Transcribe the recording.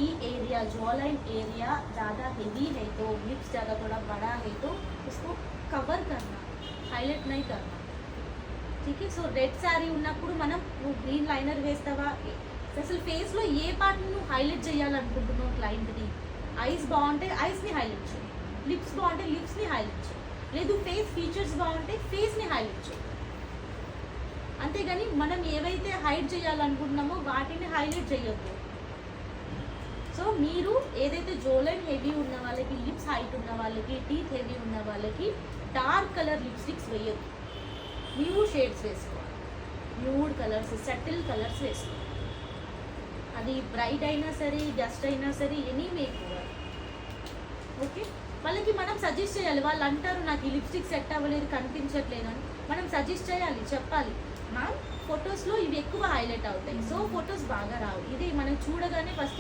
ई area jaw line area ज़्यादा heavy है तो लिप्स ज़्यादा थोड़ा बड़ा है तो उसको कवर करना, हाईलाइट नहीं करना. ठीक है. సో రెడ్ శారీ ఉన్నప్పుడు మనం నువ్వు గ్రీన్ లైనర్ వేస్తావా, అసలు ఫేస్లో ఏ పార్ట్ని నువ్వు హైలైట్ చేయాలనుకుంటున్నావు క్లయింట్ని. ఐస్ బాగుంటే ఐస్ని హైలైట్ చేయి, లిప్స్ బాగుంటే లిప్స్ని హైలైట్ చేయి, లేదు ఫేస్ ఫీచర్స్ బాగుంటే ఫేస్ని హైలైట్ చేయి. అంతేగాని మనం ఏవైతే హైడ్ చేయాలనుకుంటున్నామో వాటిని హైలైట్ చేయొద్దు. సో మీరు ఏదైతే జోలైన్ హెవీ ఉన్న వాళ్ళకి, లిప్స్ హైట్ ఉన్న వాళ్ళకి, టీత్ హెవీ ఉన్న వాళ్ళకి డార్క్ కలర్ లిప్స్టిక్స్ వేయొద్దు. న్యూడ్ షేడ్స్ వేసుకోవాలి, న్యూడ్ కలర్స్, సటిల్ కలర్స్ వేసుకోవాలి. అది బ్రైట్ అయినా సరే, డస్ట్ అయినా సరే, ఎనీ మేకోవర్. ఓకే. వాళ్ళకి మనం సజెస్ట్ చేయాలి. వాళ్ళు అంటారు నాకు ఈ లిప్స్టిక్ సెట్ అవ్వలేదు, కనిపించట్లేదు అని. మనం సజెస్ట్ చేయాలి, చెప్పాలి మ్యామ్ ఫొటోస్లో ఇవి ఎక్కువ హైలైట్ అవుతాయి, సో ఫొటోస్ బాగా రావు. ఇది మనం చూడగానే ఫస్ట్